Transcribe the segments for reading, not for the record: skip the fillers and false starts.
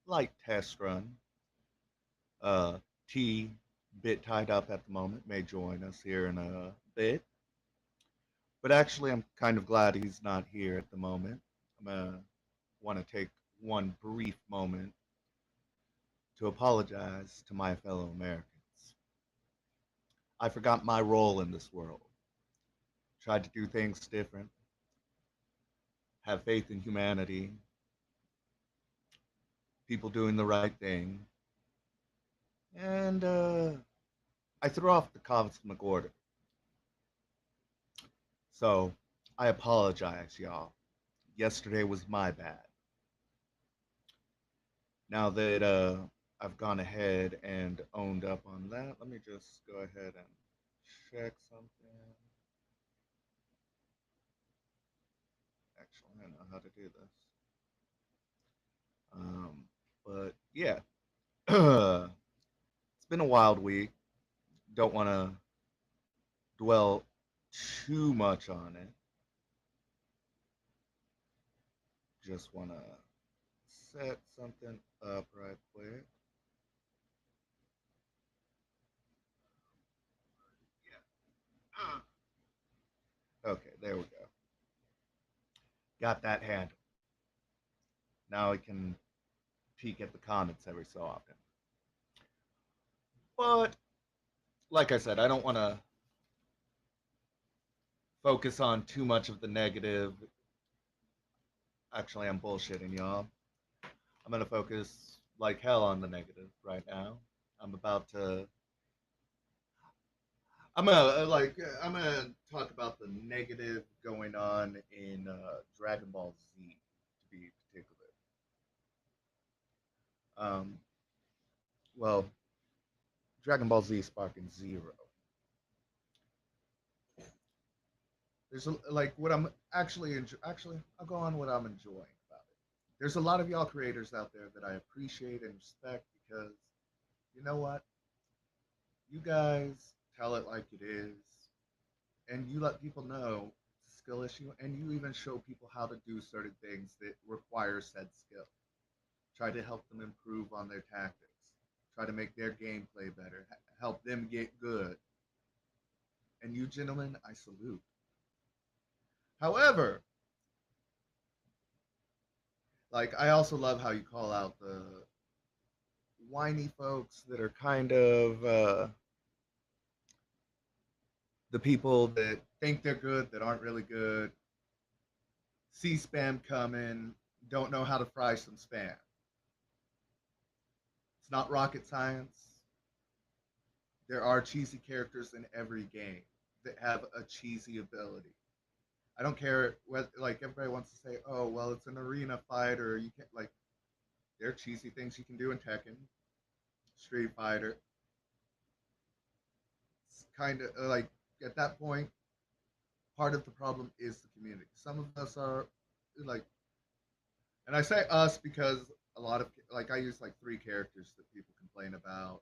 light test run. Uh, T, bit tied up at the moment, may join us here in a bit. But actually, I'm kind of glad he's not here at the moment. I'm gonna want to take one brief moment to apologize to my fellow Americans. I forgot my role in this world. Tried to do things different, have faith in humanity, people doing the right thing, and I threw off the cosmic order. So I apologize, y'all. Yesterday was my bad. Now that I've gone ahead and owned up on that, let me just go ahead and check something. Actually, I know how to do this. Um, but yeah, it's been a wild week. Don't want to dwell too much on it. Just want to set something up right quick. Yeah. Okay, there we go. Got that handle. Now I can peek at the comments every so often. But like I said, I don't want to focus on too much of the negative. Actually, I'm bullshitting y'all. I'm going to focus like hell on the negative right now. I'm about to I'm gonna talk about the negative going on in Dragon Ball Z to be particular. Um, well, Dragon Ball Z Sparking Zero. There's like what I'm actually I'll go on what I'm enjoying about it. There's a lot of y'all creators out there that I appreciate and respect because you know what? You guys tell it like it is, and you let people know it's a skill issue, and you even show people how to do certain things that require said skill. Try to help them improve on their tactics. Try to make their gameplay better. Help them get good. And you gentlemen, I salute. However, like I also love how you call out the whiny folks that are kind of the people that think they're good that aren't really good. See spam coming, don't know how to fry some spam. It's not rocket science. There are cheesy characters in every game that have a cheesy ability. I don't care what like everybody wants to say, oh well, it's an arena fight or you can't like there are cheesy things you can do in Tekken, Street Fighter. It's kind of like at that point, part of the problem is the community. Some of us are like, and I say us because a lot of like I use like three characters that people complain about,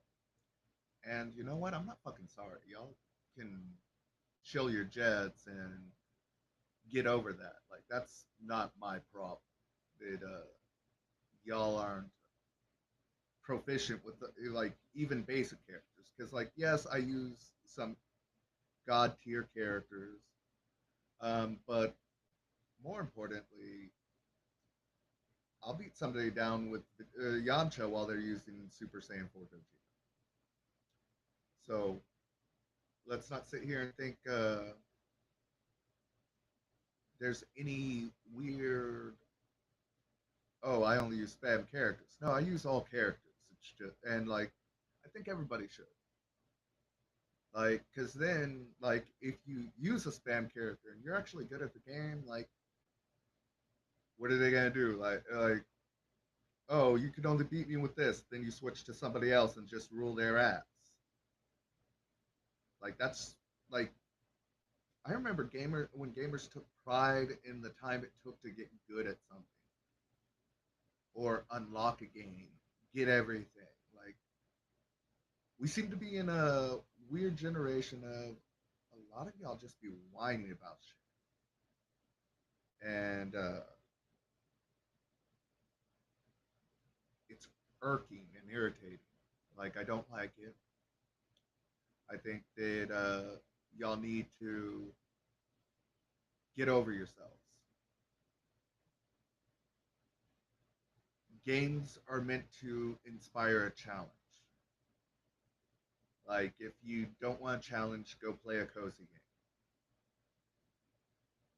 and you know what? I'm not fucking sorry. Y'all can chill your jets and get over that. Like that's not my problem. That y'all aren't proficient with the, like even basic characters. Because like yes, I use some god tier characters, but more importantly, I'll beat somebody down with Yamcha while they're using Super Saiyan 4 Gogeta. So let's not sit here and think there's any weird. Oh, I only use spam characters. No, I use all characters. It's just and like I think everybody should. Like, cause then like if you use a spam character and you're actually good at the game, like what are they gonna do? Oh, you can only beat me with this. Then you switch to somebody else and just rule their ass. Like that's like I remember when gamers took pride in the time it took to get good at something or unlock a game, get everything. Like we seem to be in a weird generation of a lot of y'all just be whining about shit, and it's irking and irritating. Like I don't like it. I think that y'all need to get over yourselves. Games are meant to inspire a challenge. Like if you don't want a challenge, go play a cozy game.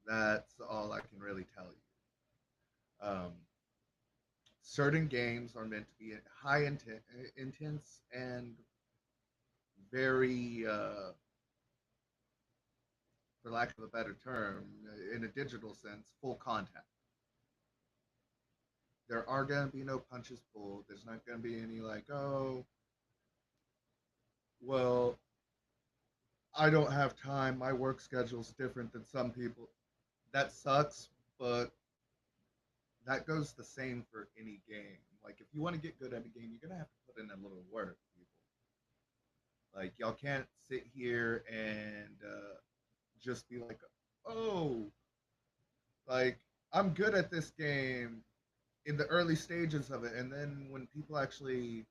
That's all I can really tell you. Certain games are meant to be high intense and very, for lack of a better term, in a digital sense, full contact. There are going to be no punches pulled. There's not going to be any like, oh, well, I don't have time. My work schedule's different than some people. That sucks, but that goes the same for any game. Like, if you want to get good at a game, you're going to have to put in a little work, people. Like, y'all can't sit here and just be like, oh, like, I'm good at this game in the early stages of it. And then when people actually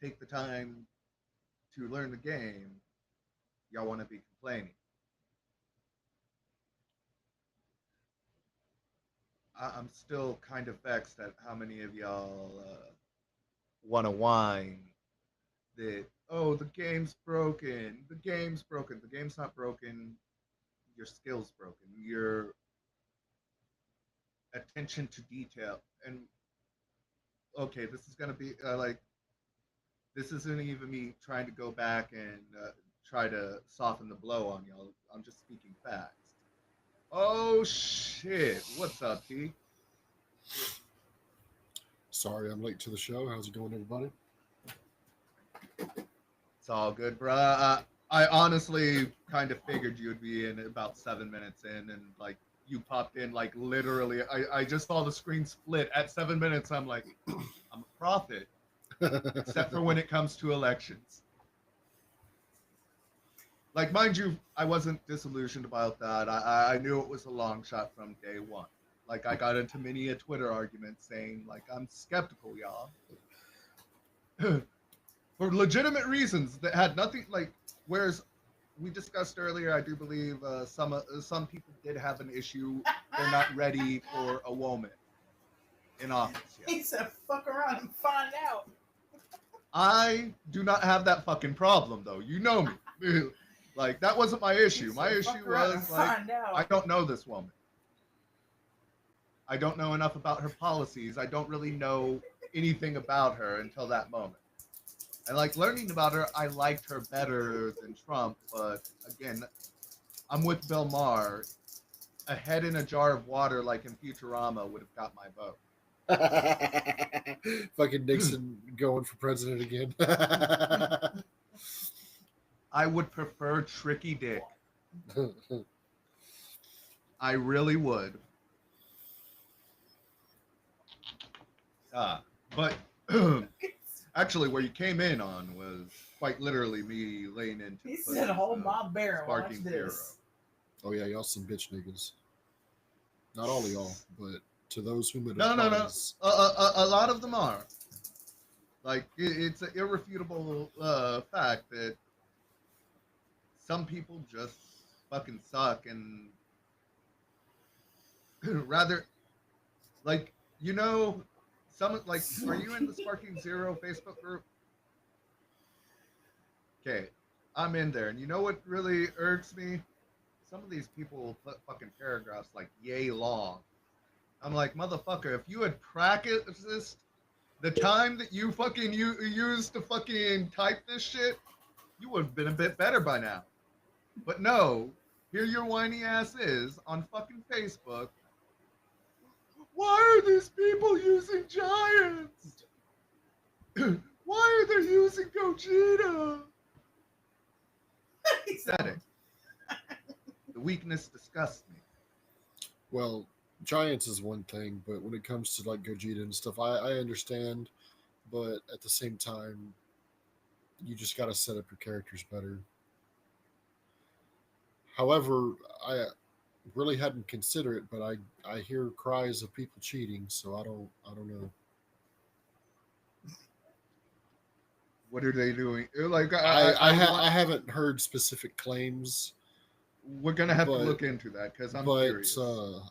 take the time to learn the game, y'all want to be complaining. I'm still kind of vexed at how many of y'all want to whine that, oh, the game's broken. The game's broken. The game's not broken. Your skill's broken. Your attention to detail. And okay, this is going to be like, this isn't even me trying to go back and try to soften the blow on y'all. I'm just speaking facts. Oh shit! What's up, T? Sorry, I'm late to the show. How's it going, everybody? It's all good, bruh. I honestly kind of figured you'd be in about 7 minutes in, and like you popped in like literally. I just saw the screen split at 7 minutes. I'm like, I'm a prophet, except for when it comes to elections. Like, mind you, I wasn't disillusioned about that. I knew it was a long shot from day one. Like, I got into many a Twitter argument saying, like, I'm skeptical, y'all. For legitimate reasons that had nothing, like, whereas we discussed earlier, I do believe some people did have an issue. They're not ready for a woman in office yet. He said, fuck around and find out. I do not have that fucking problem, though. You know me. Like, that wasn't my issue. My issue was, like, I don't know this woman. I don't know enough about her policies. I don't really know anything about her until that moment. And, like, learning about her, I liked her better than Trump. But, again, I'm with Bill Maher. A head in a jar of water, like in Futurama, would have got my vote. Fucking Nixon going for president again. I would prefer Tricky Dick. I really would. But actually, where you came in on was quite literally me laying into. He said, "Hold my bear, watch this." Oh yeah, y'all some bitch niggas. Not all of y'all, but to those whom it no. applies. A lot of them are. Like, it's an irrefutable fact that some people just fucking suck, and rather, like, you know, some, like, are you in the Sparking Zero Facebook group? Okay, I'm in there, and you know what really irks me? Some of these people will put fucking paragraphs like yay long. I'm like, motherfucker, if you had practiced the time that you fucking used to fucking type this shit, you would have been a bit better by now. But no, here your whiny ass is on fucking Facebook. Why are these people using giants? Why are they using Gogeta? Pathetic. The weakness disgusts me. Well, giants is one thing, but when it comes to like Gogeta and stuff, I understand, but at the same time, you just got to set up your characters better. However, I really hadn't considered it, but I hear cries of people cheating, so I don't know. What are they doing? Like I haven't heard specific claims. We're gonna have to But- look into that because I'm But curious.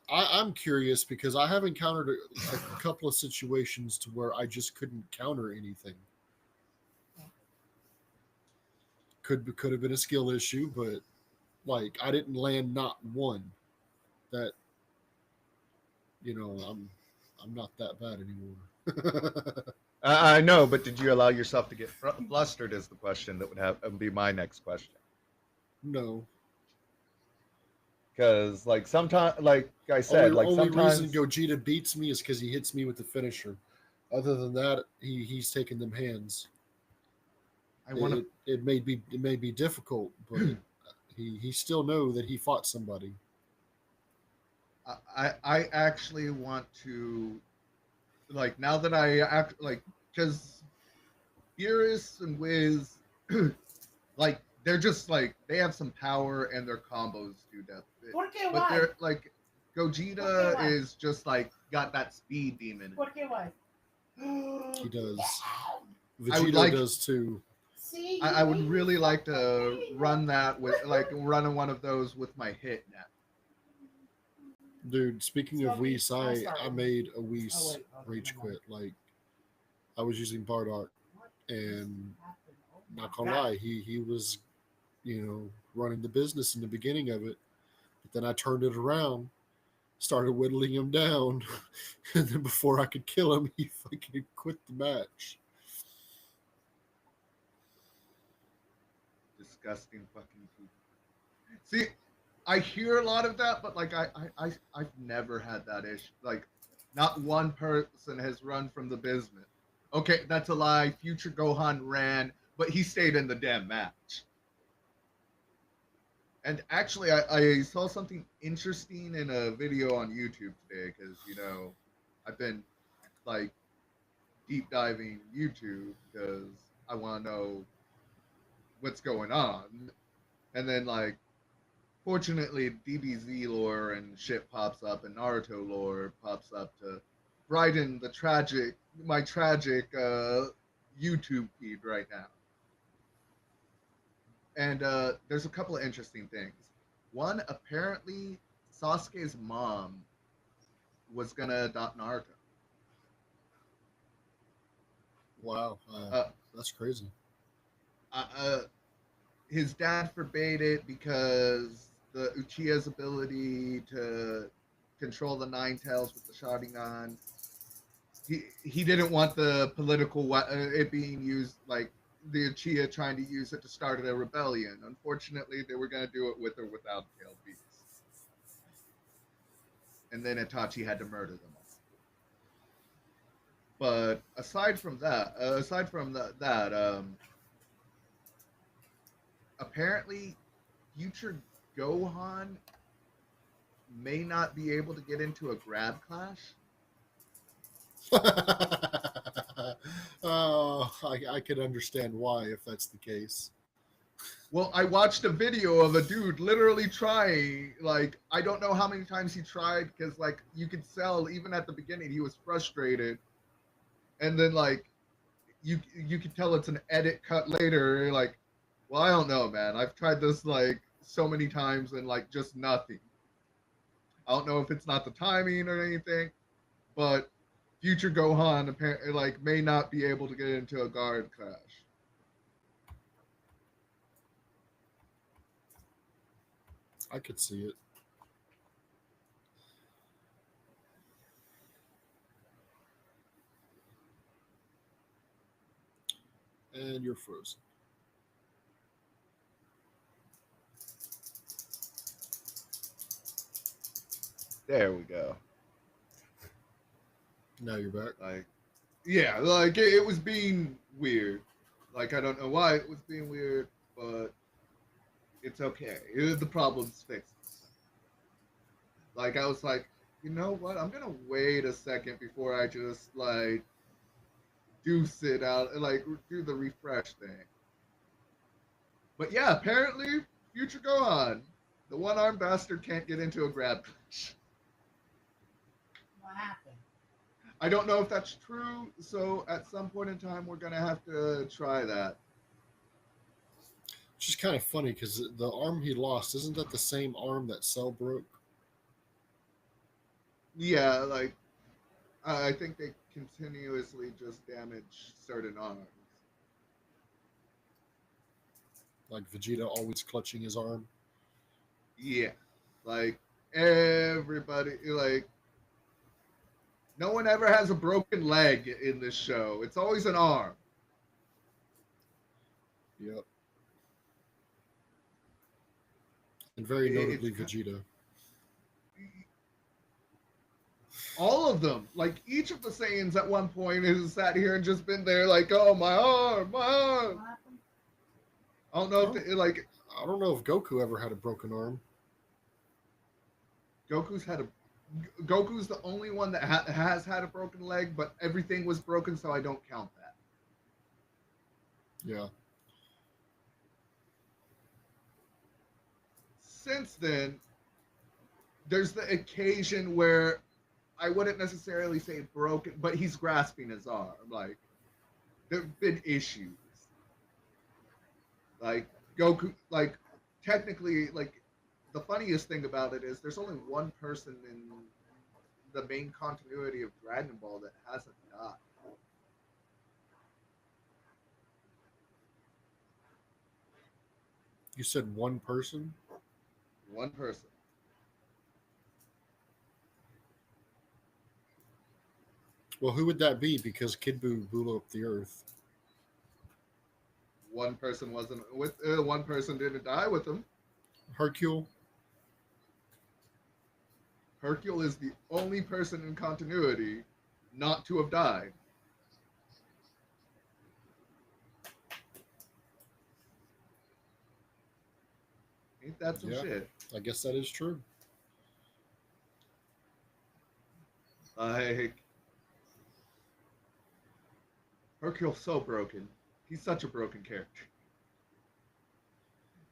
I'm curious because I have encountered a couple of situations to where I just couldn't counter anything. Could have been a skill issue, but like I didn't land not one. That I'm not that bad anymore. I know, but did you allow yourself to get flustered? Is the question that would be my next question. No. Because like sometimes, like I said, like only sometimes reason Gogeta beats me is because he hits me with the finisher. Other than that, he's taking them hands. I want to. It may be difficult, but he still know that he fought somebody. I actually want to, like, now that I act like, because Beerus and Wiz, like they're just like they have some power and their combos do death. But they're like Gogeta is just like got that speed demon. He does. I would Vegeta does too. I would really like to run that with run one of those with my hit now. Dude, speaking of Whis, I made a Whis rage quit. Like I was using Bardock, and not gonna lie, he was, running the business in the beginning of it. But then I turned it around, started whittling him down, and then before I could kill him, he fucking quit the match. Disgusting fucking people. See, I hear a lot of that, but like I've never had that issue. Like, not one person has run from the business. Okay, that's a lie. Future Gohan ran, but he stayed in the damn match. And actually, I saw something interesting in a video on YouTube today because I've been like deep diving YouTube because I want to know what's going on, and then like fortunately, DBZ lore and shit pops up, and Naruto lore pops up to brighten my tragic YouTube feed right now. And there's a couple of interesting things. One, apparently, Sasuke's mom was gonna adopt Naruto. Wow, that's crazy. His dad forbade it because the Uchiha's ability to control the Nine Tails with the Sharingan. He didn't want the political it being used, like the Uchiha trying to use it to start a rebellion. Unfortunately, they were going to do it with or without Tail Beast. And then Itachi had to murder them all. But aside from that, apparently future Gohan may not be able to get into a grab clash. Oh, I could understand why if that's the case. Well, I watched a video of a dude literally trying, like, I don't know how many times he tried, because, like, you could tell even at the beginning he was frustrated. And then, like, you could tell it's an edit cut later. You're like, well, I don't know, man. I've tried this, like, so many times and, like, just nothing. I don't know if it's not the timing or anything, but future Gohan apparently, like, may not be able to get into a guard clash. I could see it. And you're frozen. There we go. Now you're back. Like, yeah, like it was being weird. Like, I don't know why it was being weird, but it's okay. The problem's fixed. Like, I was like, you know what? I'm gonna wait a second before I just like do sit out, like do the refresh thing. But yeah, apparently, future Gohan, the one-armed bastard, can't get into a grab clash. What happened? I don't know if that's true. So at some point in time, we're gonna have to try that. Which is kind of funny because the arm he lost isn't that the same arm that Cell broke? Yeah, like I think they continuously just damage certain arms. Like Vegeta always clutching his arm. Yeah, like everybody, like no one ever has a broken leg in this show. It's always an arm. Yep. And very It's notably Vegeta. all of them. Like each of the Saiyans at one point has sat here and just been there, like, oh my arm, my arm. I don't know if they, like. I don't know if Goku ever had a broken arm. Goku's had a. Goku's the only one that has had a broken leg, but everything was broken, so I don't count that. Yeah. Since then, there's the occasion where I wouldn't necessarily say broken, but he's grasping his arm. Like, there've been issues. Like, Goku, like, technically, like, the funniest thing about it is there's only one person in the main continuity of Dragon Ball that hasn't died. You said one person? One person. Well, who would that be? Because Kid Buu blew up the Earth. One person wasn't with. One person didn't die with him. Hercule? Hercule is the only person in continuity not to have died. Ain't that some shit? I guess that is true. Like, Hercule's so broken. He's such a broken character.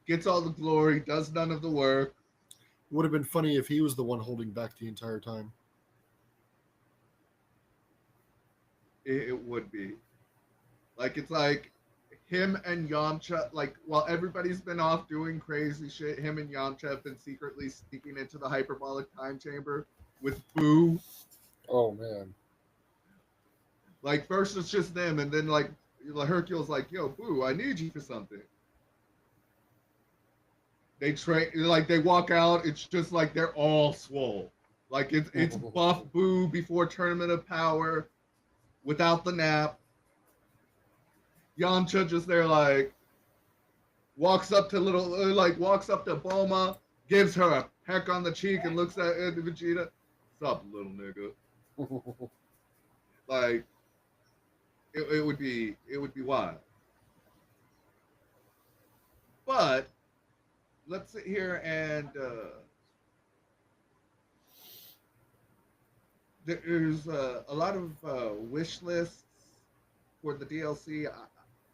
Gets all the glory, does none of the work. Would have been funny if he was the one holding back the entire time. It would be. Like, it's like him and Yamcha, like, while everybody's been off doing crazy shit, him and Yamcha have been secretly sneaking into the hyperbolic time chamber with Boo. Oh, man. Like, first it's just them, and then, like, Hercule's like, yo, Boo, I need you for something. They like, they walk out, it's just like they're all swole. Like, it's buff Boo before Tournament of Power, without the nap. Yamcha just there, like, walks up to Bulma, gives her a peck on the cheek, and looks at Vegeta. What's up, little nigga? Like, it would be wild. But let's sit here and there's a lot of wish lists for the DLC.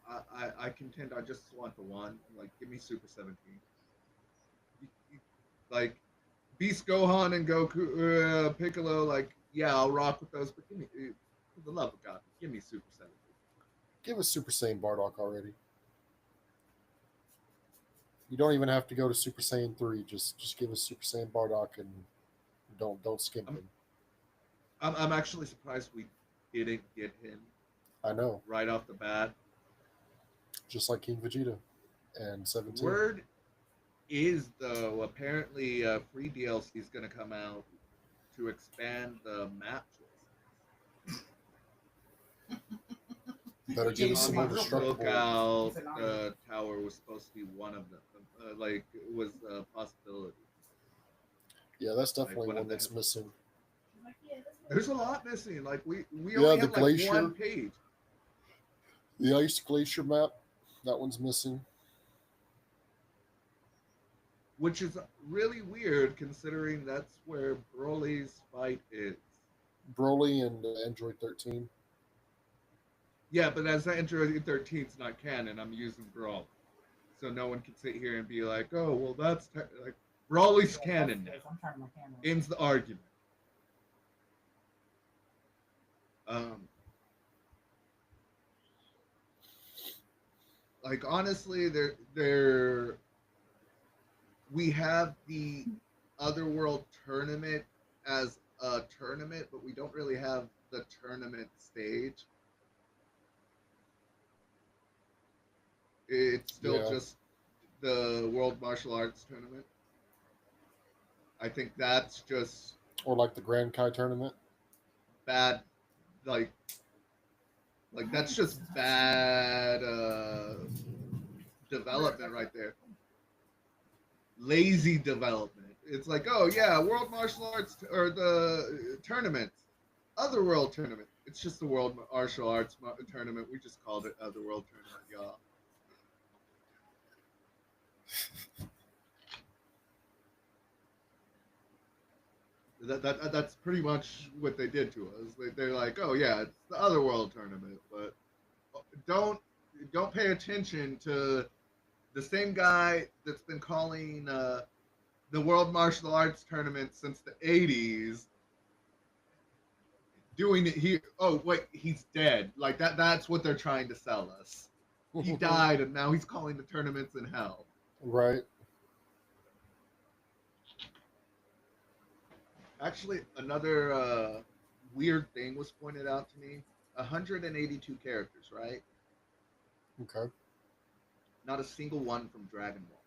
I contend I just want the one. Like, give me Super 17. Like, Beast Gohan and Goku, Piccolo. Like, yeah, I'll rock with those, but give me, for the love of God, give me Super 17. Give us Super Saiyan Bardock already. You don't even have to go to Super Saiyan 3. Just give us Super Saiyan Bardock and don't skimp him. I'm actually surprised we didn't get him. I know. Right off the bat. Just like King Vegeta and 17. Word is, though, apparently free DLC is going to come out to expand the map choices. Better give us some more destructible. Lookout Tower was supposed to be one of them. Like, it was a possibility. Yeah, that's definitely one that's missing. There's a lot missing. Like, we only have like one page. The Ice Glacier map, that one's missing. Which is really weird considering that's where Broly's fight is. Broly and Android 13. Yeah, but as Android 13 is not canon, I'm using Broly. So no one can sit here and be like, oh, well, that's like Broly's canon now. Ends the argument. Um, like honestly, there we have the Otherworld tournament as a tournament, but we don't really have the tournament stage. It's still Yeah, just the World Martial Arts Tournament. I think that's just or like the Grand Kai tournament. bad. Like, that's just bad development right there. Lazy development. It's like, oh yeah, World Martial Arts or the tournament, Otherworld tournament. It's just the World Martial Arts tournament. We just called it Otherworld tournament, y'all. That's pretty much what they did to us. They're like, oh yeah, it's the Otherworld tournament, but don't don't pay attention to the same guy that's been calling the World Martial Arts tournament since the '80s, doing it here. Oh wait, he's dead. Like that's what they're trying to sell us. He died, and now he's calling the tournaments in hell. Right. Actually, another weird thing was pointed out to me. 182 characters, right? Okay. Not a single one from Dragon Ball,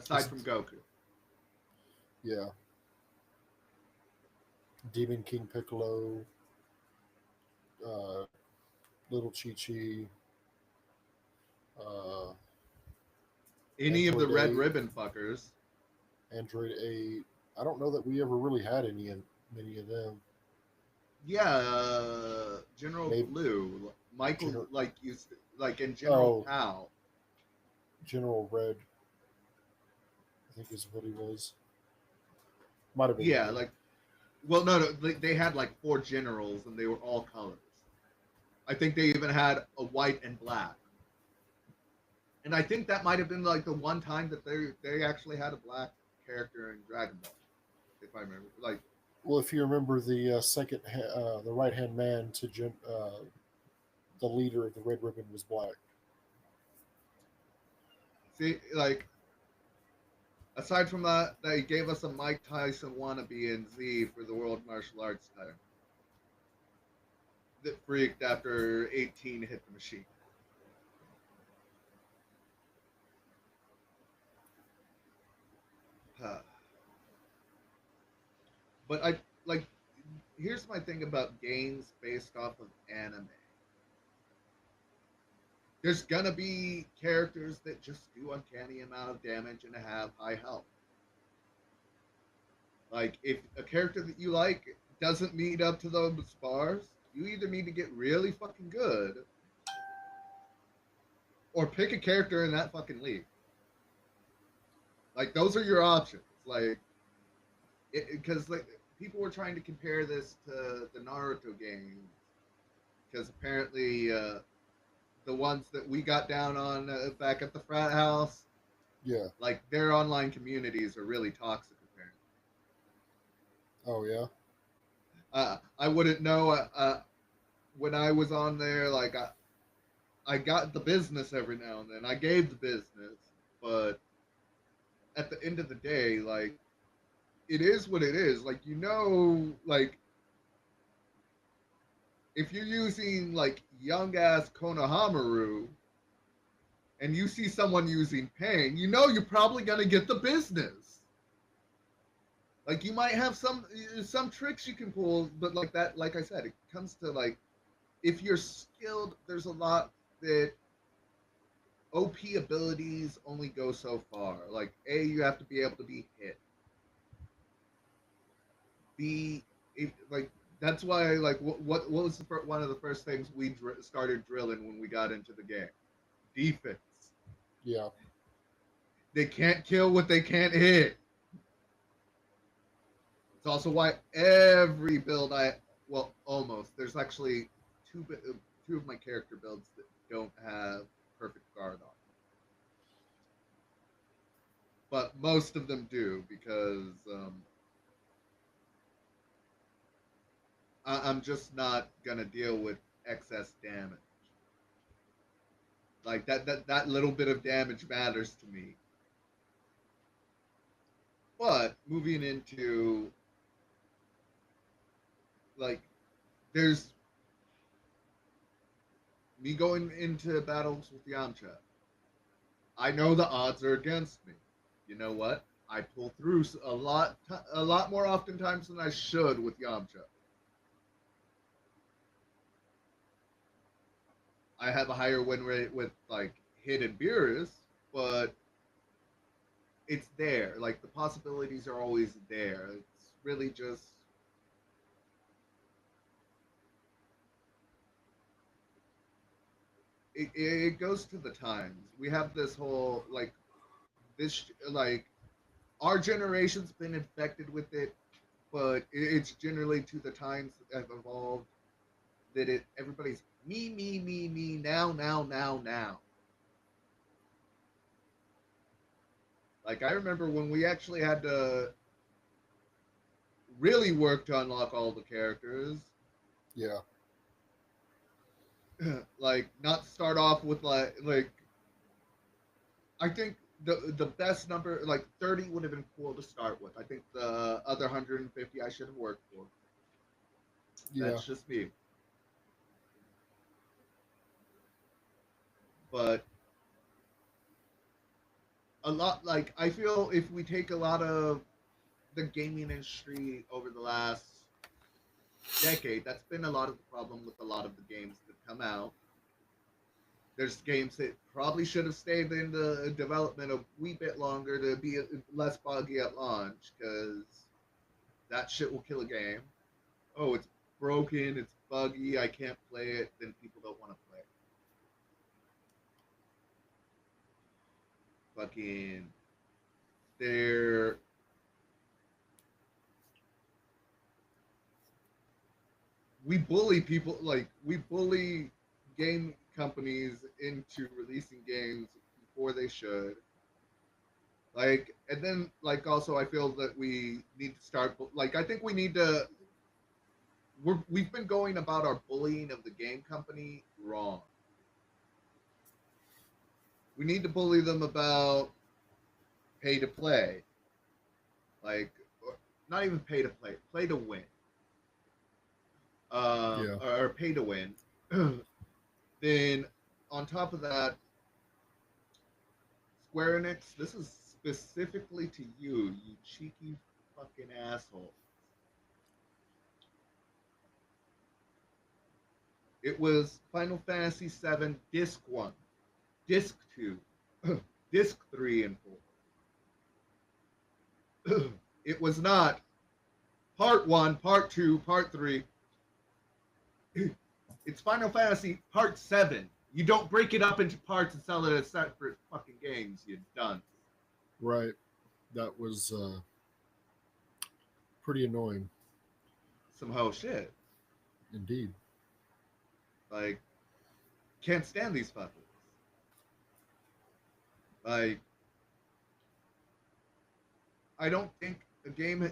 aside Just from Goku. yeah. Demon King Piccolo, uh, Little Chi Chi, uh, Any of the Android Red 8, Ribbon fuckers. Android 8. I don't know that we ever really had many of them. Yeah, General Maybe Blue, Michael, Gener- like used to, like in General oh, Tao. General Red, I think is what he was. Might have been Yeah, me. like, well, no, they had like four generals and they were all colors. I think they even had a white and black. And I think that might have been like the one time that they actually had a black character in Dragon Ball, if I remember. Like, Well, if you remember the the right hand man to the leader of the Red Ribbon was black. see, like aside from that, they gave us a Mike Tyson wannabe in Z for the World Martial Arts title that freaked after 18 hit the machine. But I like here's my thing about games based off of anime. There's gonna be characters that just do uncanny amount of damage and have high health. Like if a character that you like doesn't meet up to those bars, you either need to get really fucking good or pick a character in that fucking league. Like those are your options. Like because like people were trying to compare this to the Naruto games because apparently the ones that we got down on back at the frat house, Yeah. like their online communities are really toxic. Apparently, Oh yeah. I wouldn't know when I was on there. Like I got the business every now and then. I gave the business, but at the end of the day, like it is what it is. Like like if you're using like young ass Konohamaru and you see someone using Pain, you're probably gonna get the business. Like you might have some tricks you can pull, but like that, like I said, it comes to like if you're skilled, there's a lot that OP abilities only go so far. Like you have to be able to be hit. B, like that's why like what was one of the first things we started drilling when we got into the game? Defense. Yeah. They can't kill what they can't hit. It's also why every build almost there's actually two of my character builds that don't have perfect guard on, but most of them do because I'm just not gonna deal with excess damage. Like that little bit of damage matters to me. But moving into like there's me going into battles with Yamcha. I know the odds are against me. You know what? I pull through a lot more oftentimes than I should with Yamcha. I have a higher win rate with like Hit and Beerus, but it's there. Like the possibilities are always there. It's really just it goes to the times. We have this whole like our generation's been infected with it, but it's generally to the times that have evolved that it everybody's me now. Like I remember when we actually had to really work to unlock all the characters. Yeah. Like not start off with like I think the best number like 30 would have been cool to start with. I think the other 150 I should have worked for. Yeah. That's just me. But a lot like I feel if we take a lot of the gaming industry over the last decade, that's been a lot of the problem with a lot of the games that come out. There's games that probably should have stayed in the development a wee bit longer to be less buggy at launch because that shit will kill a game. Oh, it's broken, it's buggy, I can't play it, then people don't want to play it. Fucking, they're we bully people like we bully game companies into releasing games before they should. Like, and then like also I feel that we need to start like I think we need to we've been going about our bullying of the game company wrong. We need to bully them about pay to play, like not even pay to play, play to win, Yeah. or pay to win. Then on top of that, Square Enix, this is specifically to you, you cheeky fucking asshole. It was Final Fantasy VII Disc 1, Disc 2, Disc 3, and 4. It was not Part 1, Part 2, Part 3. It's Final Fantasy Part 7. You don't break it up into parts and sell it as separate fucking games, you done. Right. That was pretty annoying. Some hoe shit. Indeed. Like, can't stand these fuckers. Like, I don't think a game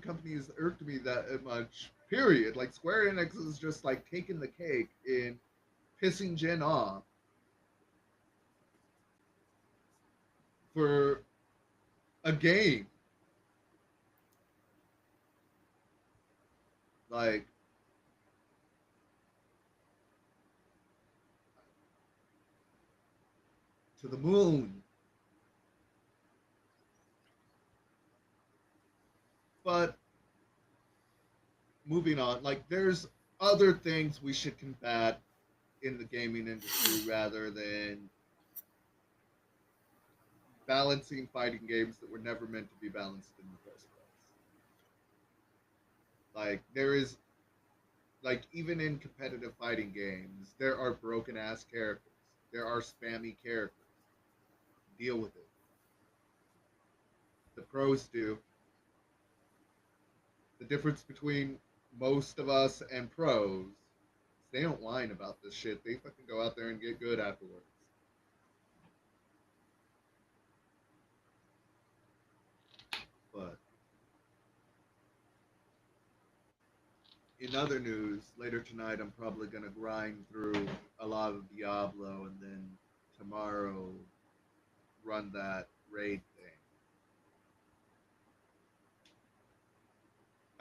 company has irked me that much. Period. Like Square Enix is just like taking the cake in pissing Jin off for a game. Like to the moon. But moving on, like there's other things we should combat in the gaming industry rather than balancing fighting games that were never meant to be balanced in the first place. Like there is like even in competitive fighting games, there are broken ass characters. There are spammy characters. Deal with it. The pros do. The difference between most of us and pros is they don't whine about this shit. They fucking go out there and get good afterwards. But in other news, later tonight I'm probably gonna grind through a lot of Diablo, and then tomorrow run that raid thing.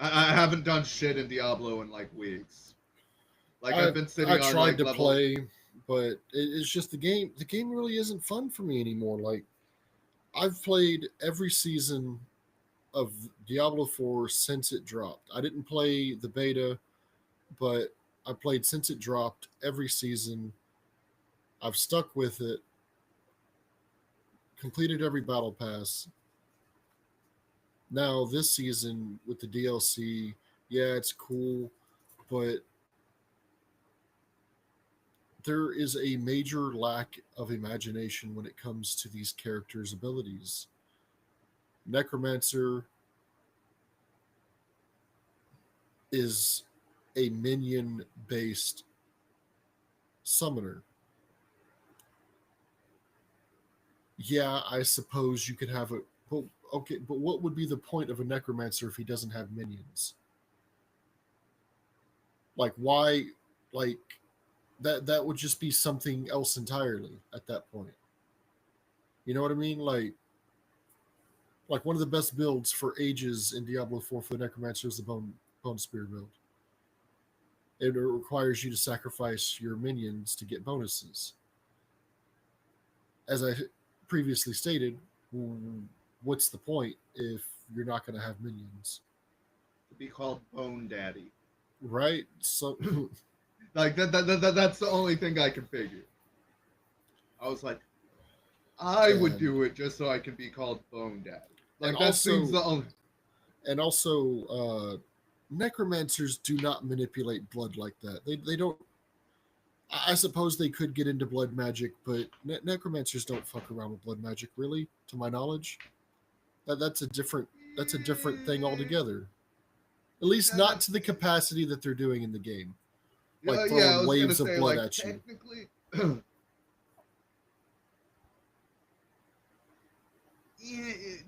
I haven't done shit in Diablo in like weeks. Like I've been sitting I on tried like to level. play, but it's just the game. The game really isn't fun for me anymore. Like I've played every season of Diablo 4 since it dropped. I didn't play the beta, but I played since it dropped every season. I've stuck with it, completed every battle pass. Now this season with the DLC, yeah, it's cool, but there is a major lack of imagination when it comes to these characters' abilities. Necromancer is a minion based summoner. Yeah, I suppose you could have a but okay, but what would be the point of a necromancer if he doesn't have minions? Like why like that would just be something else entirely at that point. You know what I mean? Like one of the best builds for ages in Diablo 4 for the necromancer is the bone spear build. It requires you to sacrifice your minions to get bonuses. As I previously stated, what's the point if you're not going to have minions? To be called Bone Daddy. Right? So, Like that's the only thing I can figure. I was like, I would and do it just so I can be called Bone Daddy. Like and that seems also the only. and also necromancers do not manipulate blood like that. They don't. I suppose they could get into blood magic, but necromancers don't fuck around with blood magic, really, to my knowledge. That's a different thing altogether. At least Yeah, not to the capacity that they're doing in the game, like yeah. I throwing was gonna waves of say blood like at you. technically,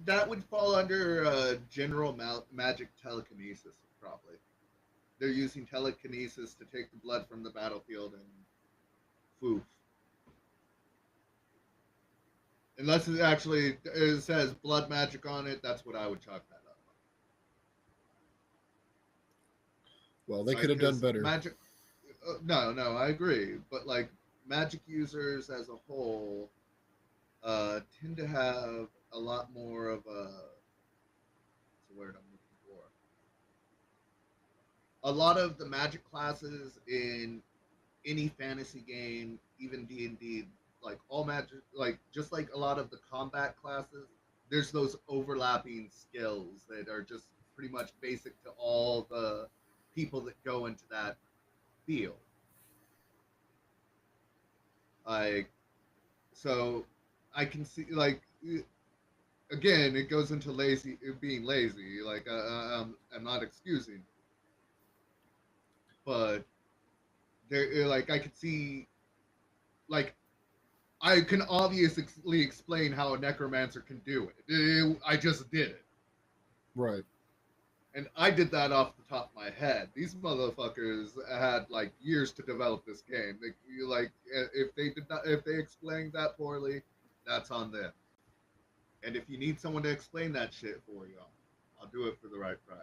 that would fall under general magic telekinesis, probably. They're using telekinesis to take the blood from the battlefield and foof. Unless it says blood magic on it, that's what I would chalk that up. Well, they could Like, have done because better. magic. No, I agree. But like magic users as a whole tend to have a lot more of a. What's the word I'm looking for? A lot of the magic classes in any fantasy game, even D&D, like all magic, like just like a lot of the combat classes, there's those overlapping skills that are just pretty much basic to all the people that go into that field. Like, so I can see, like, again, it goes into being lazy. Like, I'm not excusing, but there, like, I could see, like, I can obviously explain how a necromancer can do it. I just did it. Right. And I did that off the top of my head. These motherfuckers had like years to develop this game. If they explained that poorly, that's on them. And if you need someone to explain that shit for you, I'll do it for the right price.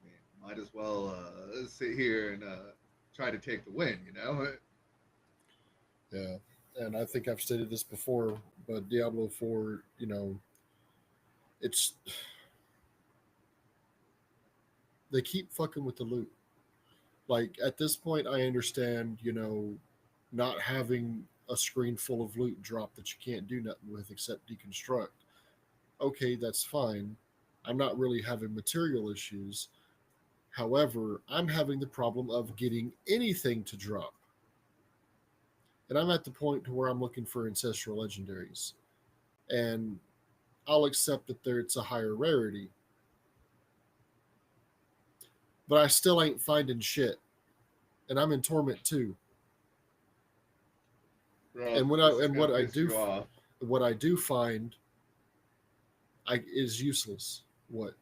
I mean, might as well sit here and try to take the win, you know? Yeah. And I think I've stated this before, but Diablo 4, it's they keep fucking with the loot. Like at this point I understand, not having a screen full of loot drop that you can't do nothing with except deconstruct. Okay, that's fine. I'm not really having material issues. However, I'm having the problem of getting anything to drop. And I'm at the point to where I'm looking for ancestral legendaries. And I'll accept that it's a higher rarity. But I still ain't finding shit. And I'm in torment too. Bro, And when I this is and gonna piss you off. what I do find is useless. What?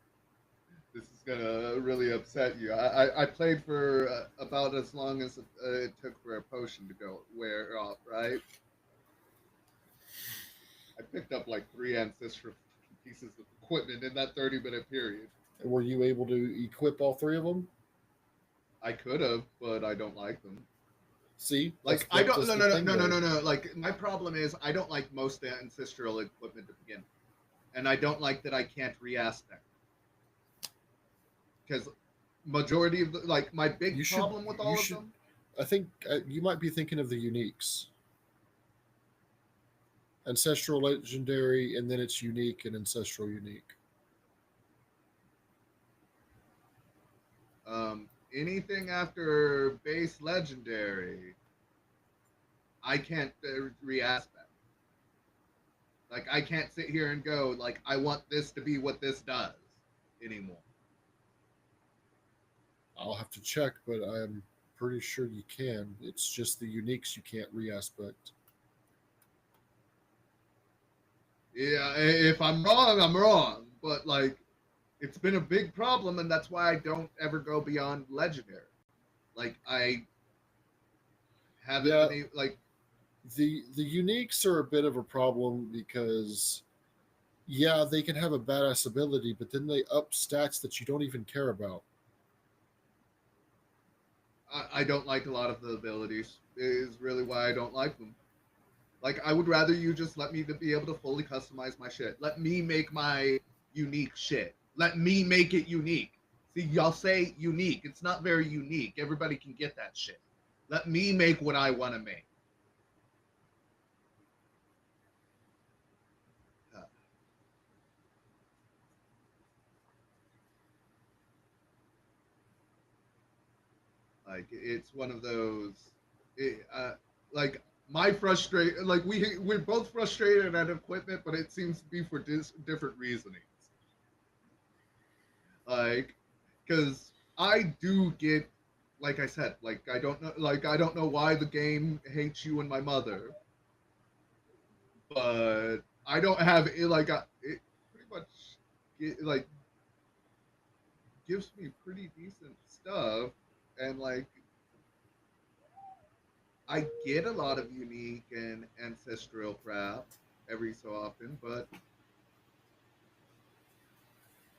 This is gonna really upset you. I played for about as long as it took for a potion to go wear off, right? I picked up like 3 ancestral pieces of equipment in that 30-minute period. Were you able to equip all three of them? I could have, but I don't like them. See, Like I don't. that's No, the no, no, thing, no, no, though. no, no. Like my problem is I don't like most ancestral equipment to begin with, and I don't like that I can't re-aspect because majority of the, like my You big should, problem with you all of should. them. I think you might be thinking of the uniques, ancestral, legendary, and then it's unique and ancestral unique. Anything after base legendary, I can't re-aspect. Like I can't sit here and go like I want this to be what this does anymore. I'll have to check, but I'm pretty sure you can. It's just the uniques you can't re-aspect. Yeah, if I'm wrong, I'm wrong. But like, it's been a big problem, and that's why I don't ever go beyond legendary. Like I haven't Yeah, been able, like the uniques are a bit of a problem because yeah, they can have a badass ability, but then they up stats that you don't even care about. I don't like a lot of the abilities. Is really why I don't like them. Like I would rather you just let me to be able to fully customize my shit. Let me make my unique shit. Let me make it unique. See, y'all say unique. It's not very unique. Everybody can get that shit. Let me make what I want to make. Uh, like it's one of those. It, like my frustration. Like we're both frustrated at equipment, but it seems to be for different reasonings. Like, because I do get, like I said, I don't know why the game hates you and my mother, but I don't have it. Like, it pretty much like gives me pretty decent stuff, and like I get a lot of unique and ancestral crap every so often, but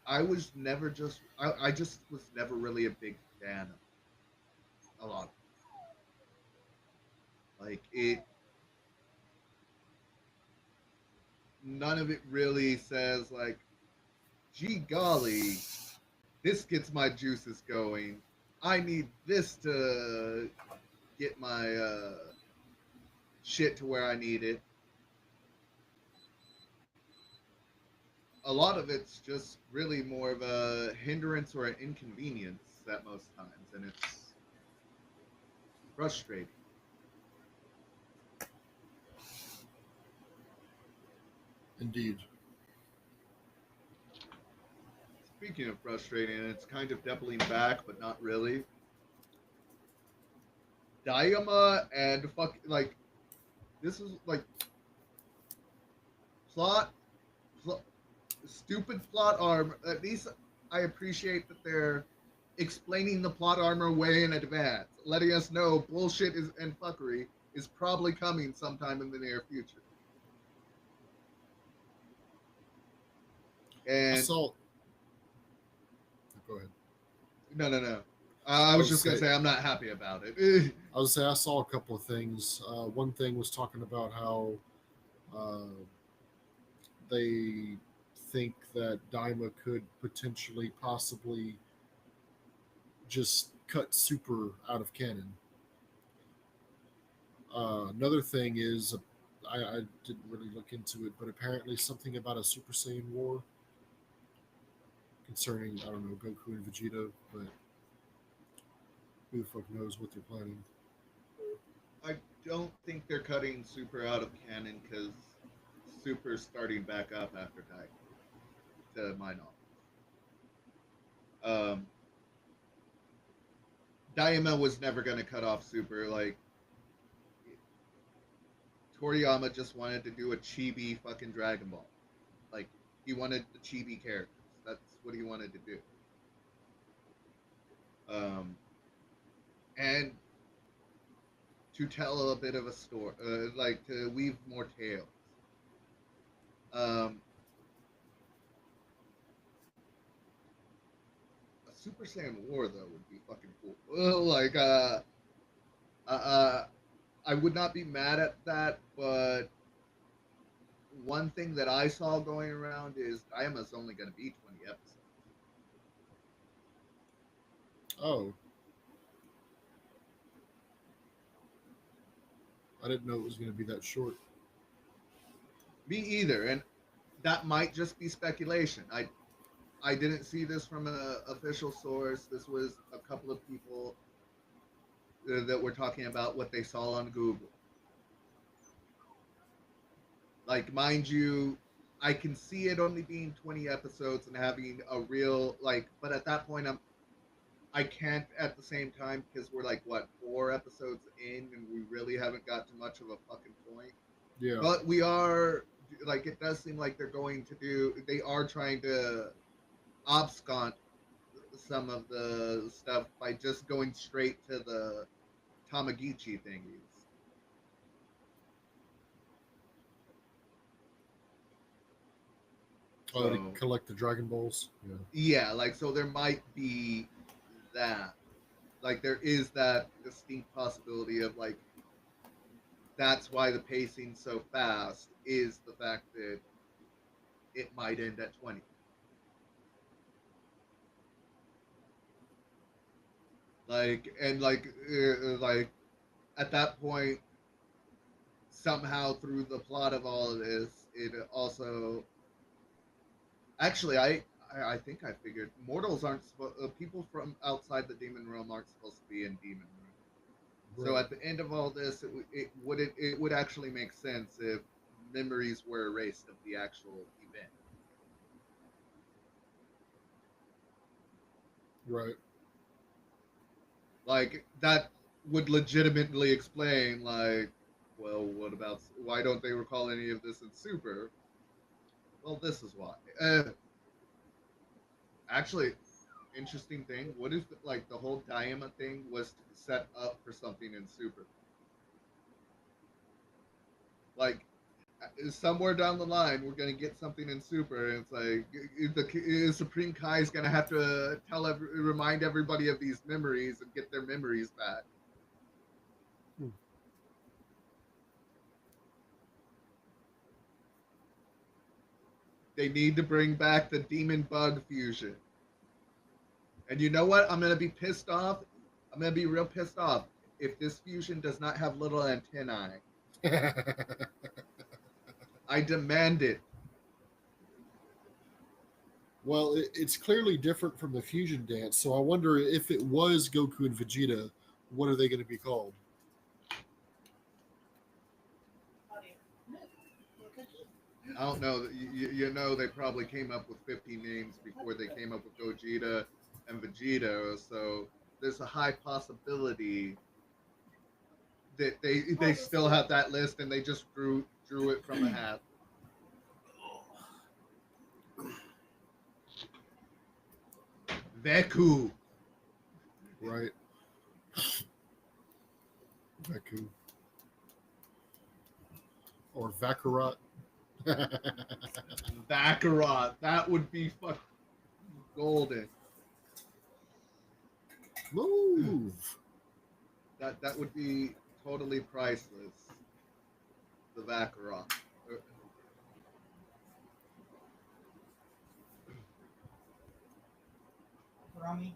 I just was never really a big fan of a lot of it. Like it none of it really says like, gee golly, this gets my juices going. I need this to get my shit to where I need it. A lot of it's just really more of a hindrance or an inconvenience at most times, and it's frustrating. Indeed. Speaking of frustrating, it's kind of doubling back, but not really. Diama and fuck like this is like plot, plot stupid plot armor. At least I appreciate that they're explaining the plot armor way in advance, letting us know bullshit is and fuckery is probably coming sometime in the near future. I And saw. Go ahead. no, no, no. I I was was just gonna say. say I'm not happy about it. I was say I saw a couple of things. One thing was talking about how uh, they think that Daima could potentially, possibly, just cut Super out of canon. Another thing is, I didn't really look into it, but apparently something about a Super Saiyan War concerning, I don't know, Goku and Vegeta, but who the fuck knows what they're planning. I don't think they're cutting Super out of canon because Super's starting back up after Dai, to my knowledge. Um, Daima was never going to cut off Super. Like, Toriyama just wanted to do a chibi fucking Dragon Ball. Like, he wanted the chibi characters. That's what he wanted to do. And to tell a bit of a story, like to weave more tales. Um, a Super Saiyan War though would be fucking cool. Like, uh, uh, I would not be mad at that, but one thing that I saw going around is Diama's only going to be 20 episodes. Oh, I didn't know it was going to be that short. Me either, and that might just be speculation. I didn't see this from an official source. This was a couple of people that were talking about what they saw on Google. Like, mind you, I can see it only being 20 episodes and having a real like, but at that point, I can't at the same time because we're like what 4 episodes in and we really haven't got to much of a fucking point. Yeah. But we are like, it does seem like they're going to do. They are trying to abscond some of the stuff by just going straight to the Tamagichi thingies. Oh, to So collect the Dragon Balls. Yeah. yeah, like so there might be that. Like there is that distinct possibility of like that's why the pacing's so fast is the fact that it might end at 20. Like and like at that point somehow through the plot of all of this it also actually I think I figured mortals aren't people from outside the demon realm aren't supposed to be in demon realm. So Right. at the end of all this, it would actually make sense if memories were erased of the actual event. Right. Like that would legitimately explain, like, well, what about why don't they recall any of this in Super? Well, this is why. Actually, interesting thing. What if like the whole Diamond thing was to set up for something in Super? Like somewhere down the line, we're gonna get something in Super, and it's like the Supreme Kai is gonna have to remind everybody of these memories and get their memories back. Hmm. They need to bring back the Demon Bug fusion. And you know what? I'm gonna be pissed off. I'm gonna be real pissed off if this fusion does not have little antennae. I demand it. Well, it's clearly different from the fusion dance, so I wonder if it was Goku and Vegeta, what are they going to be called? I don't know. You know, they probably came up with 50 names before they came up with Gogeta and Vegeta. So there's a high possibility that they still have that list and they just drew it from a hat. Veku. Right. Veku. Or Vakarat. Baccarat. That would be fucking golden. Move. That would be totally priceless. The Baccarat. Rami,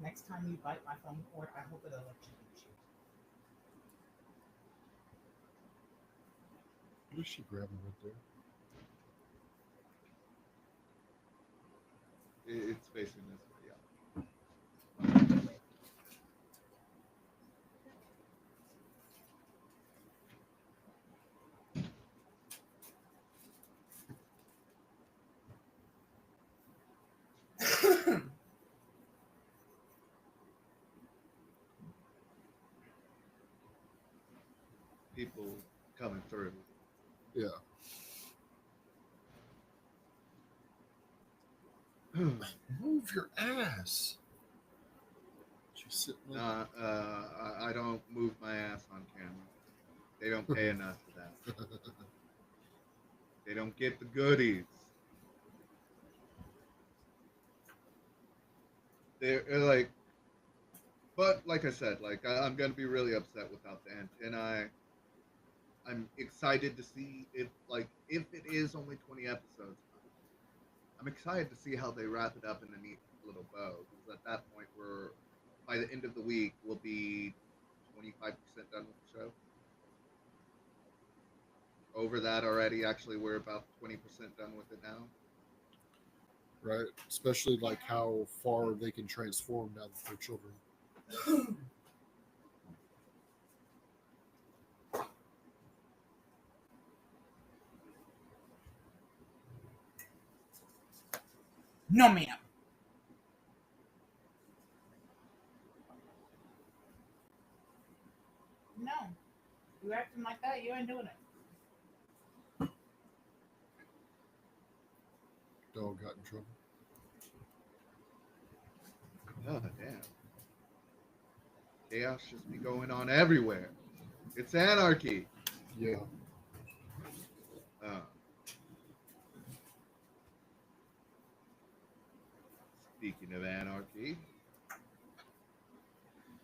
next time you bite my phone cord, I hope it electrocutes you. What is she grabbing right there? It's facing this way. Yeah. People coming through. Yeah. Move your ass. I don't move my ass on camera. They don't pay enough for that. They don't get the goodies. They're like, but like I said, like I'm gonna be really upset without the antennae. I'm excited to see if it is only 20 episodes. I'm excited to see how they wrap it up in a neat little bow. Because at that point, we're by the end of the week, we'll be 25% done with the show. Over that already. Actually, we're about 20% done with it now. Right? Especially like how far they can transform now that they're children. No, ma'am. No. You acting like that, you ain't doing it. Dog got in trouble. Oh damn! Chaos just be going on everywhere. It's anarchy. Yeah. Uh, Speaking of anarchy, I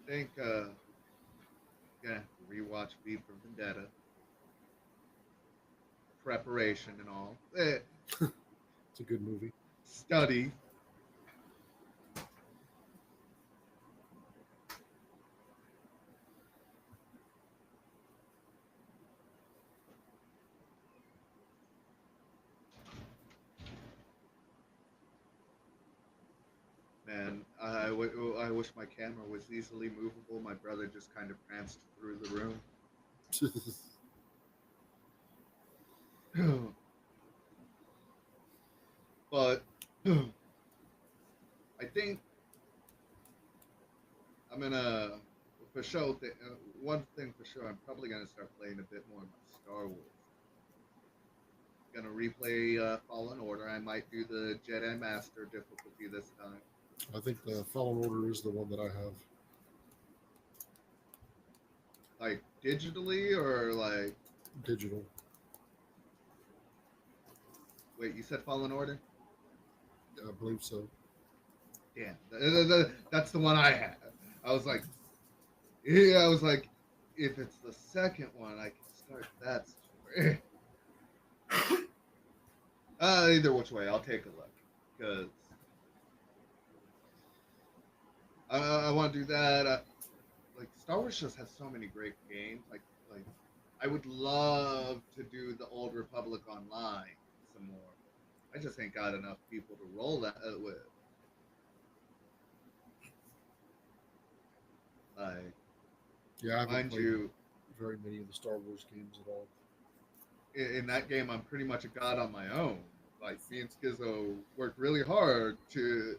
think gonna have to rewatch V for Vendetta. Preparation and all. It's a good movie. Study. Man, I wish my camera was easily movable. My brother just kind of pranced through the room. But I think I'm gonna, for sure, one thing for sure, I'm probably gonna start playing a bit more of my Star Wars. Gonna replay Fallen Order. I might do the Jedi Master difficulty this time. I think the Fallen Order is the one that I have. Like digitally or like, Digital. wait, you said Fallen Order? I believe so. Damn, that's the one I had. I was like, yeah, I was like, if it's the second one, I can start that story. Either which way, I'll take a look because I want to do that. Like Star Wars just has so many great games. Like I would love to do the Old Republic online some more. I just ain't got enough people to roll that with. Like, Yeah, I haven't mind played you, very many of the Star Wars games at all. in that game, I'm pretty much a god on my own. Like me and Schizo worked really hard to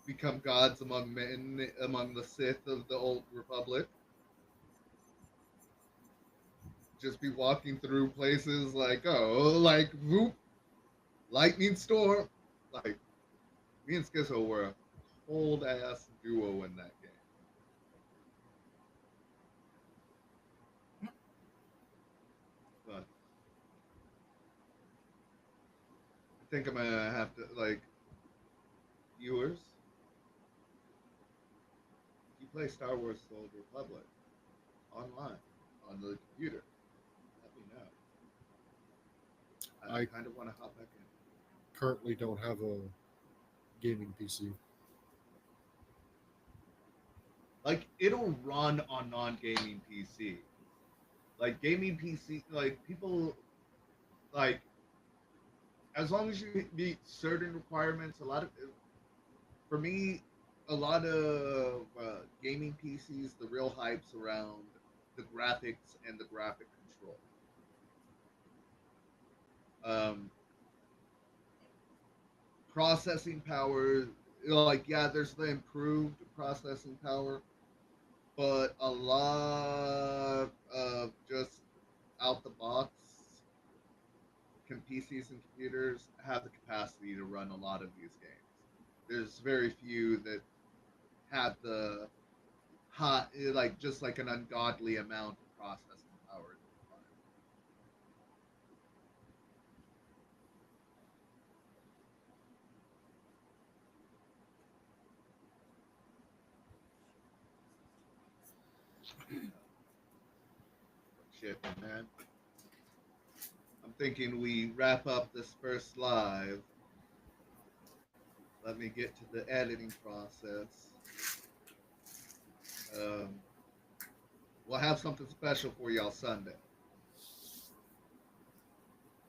become gods among men, among the Sith of the Old Republic. Just be walking through places like, oh, like whoop, lightning storm. Like me and Schizo were a cold ass duo in that game. But I think I'm gonna have to like viewers. If you play Star Wars: The Old Republic online on the computer, let me know. I I kind of want to hop back in. currently don't have a gaming PC. Like it'll run on non-gaming PC. Like gaming PC, like people like as long as you meet certain requirements. A lot of for me, a lot of gaming PCs, the real hype's around the graphics and the graphic control. Um, Processing power, like yeah, there's the improved processing power, but a lot of just out the box PCs and computers have the capacity to run a lot of these games. There's very few that have the hot, like just like an ungodly amount of processing power. Shit, man. I'm thinking we wrap up this first live. Let me get to the editing process. Um, we'll have something special for y'all Sunday.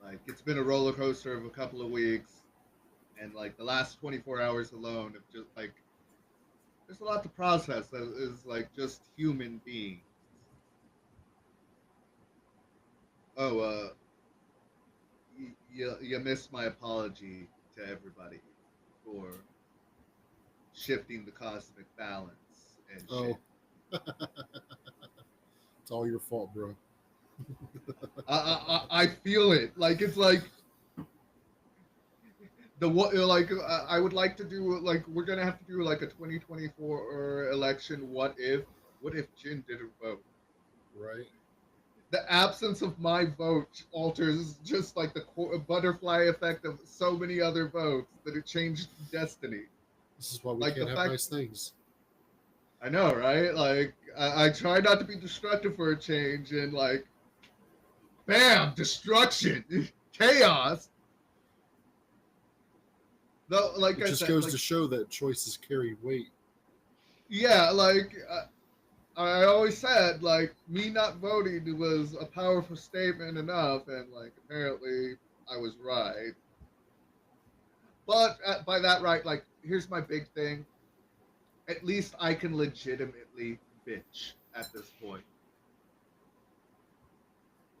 Like it's been a roller coaster of a couple of weeks, and like the last 24 hours alone, of just like there's a lot to process that is like just human beings. Oh, you missed my apology to everybody for shifting the cosmic balance and shit. Oh, it's all your fault, bro. I feel it. Like it's like the what like I would like to do like we're gonna have to do like a 2024 election. What if Jin didn't vote? Right? The absence of my vote alters just like the butterfly effect of so many other votes that it changed destiny. This is why we Like the can't have fact nice things. I know, right? Like I try not to be destructive for a change, and like, bam, destruction, chaos. Though, like It I just said, goes like to show that choices carry weight. yeah, like I always said, like me not voting was a powerful statement enough, and like apparently I was right. But by that right, like here's my big thing. At least I can legitimately bitch at this point.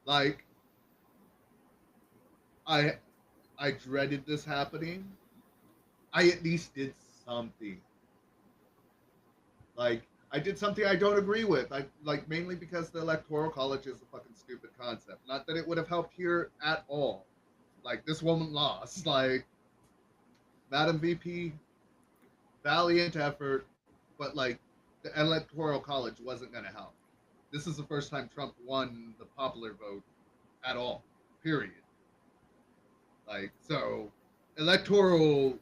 Like I I dreaded this happening. I at least did something. Like I did something I don't agree with. I like mainly because the electoral college is a fucking stupid concept. Not that it would have helped here at all. Like this woman lost. Like Madam VP, valiant effort, but like the electoral college wasn't gonna help. This is the first time Trump won the popular vote at all. Period. Like so electoral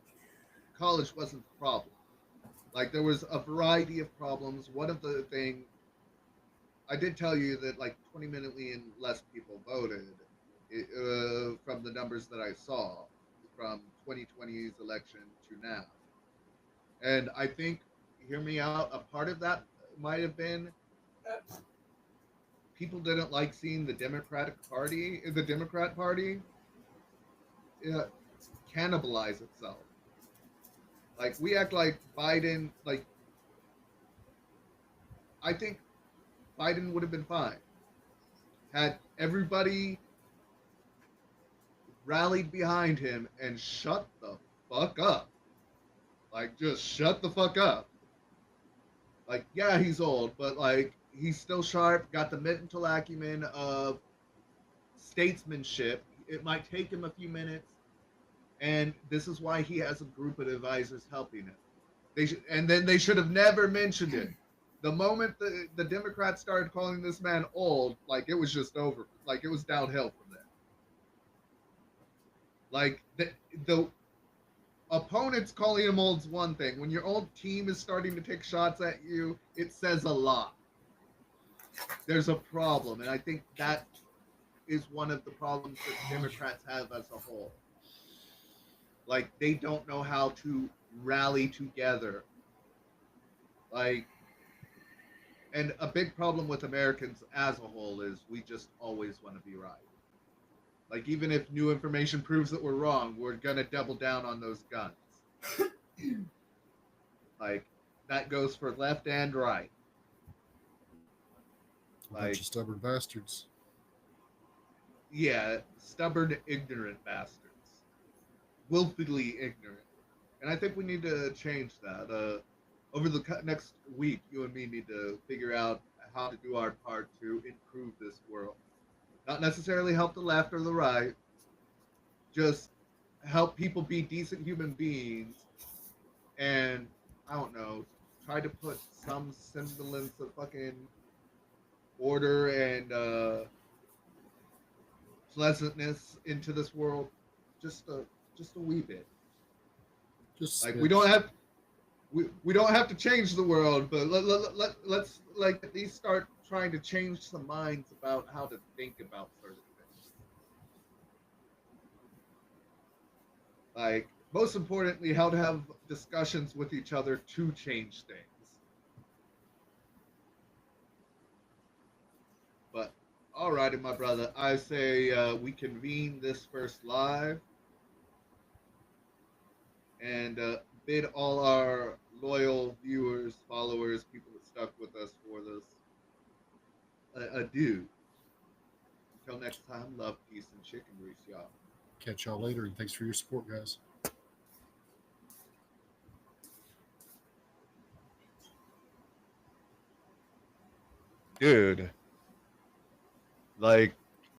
college wasn't the problem. Like there was a variety of problems. One of the thing I did tell you that like 20 million less people voted from the numbers that I saw from 2020's election to now. And I think, hear me out, a part of that might have been people didn't like seeing the Democrat Party, uh, cannibalize itself. Like we act like Biden, like I think Biden would have been fine had everybody rallied behind him and shut the fuck up. Like, just shut the fuck up. Like, yeah, he's old, but like, he's still sharp, got the mental acumen of statesmanship. It might take him a few minutes, and this is why he has a group of advisors helping him. And then they should have never mentioned it. The moment the Democrats started calling this man old, like it was just over. Like it was downhill from there. Like the opponents calling him old's one thing. When your old team is starting to take shots at you, it says a lot. There's a problem, and I think that is one of the problems that Democrats have as a whole. Like they don't know how to rally together. Like, and a big problem with Americans as a whole is we just always want to be right. Like even if new information proves that we're wrong, we're gonna double down on those guns. Like that goes for left and right. A bunch of stubborn bastards. Yeah, stubborn, ignorant bastards, willfully ignorant, and I think we need to change that. Over the next week, you and me need to figure out how to do our part to improve this world. Not necessarily help the left or the right, just help people be decent human beings and I don't know, try to put some semblance of fucking order and pleasantness into this world, just a wee bit. Just Like Smidge. we don't have to change the world, but let's like at least start trying to change some minds about how to think about certain things. Like most importantly, how to have discussions with each other to change things. But alrighty, my brother, I say we convene this first live and bid all our loyal viewers, followers, people that stuck with us for this adieu. Until next time, love, peace, and chicken grease, y'all. Catch y'all later, and thanks for your support, guys. Dude, like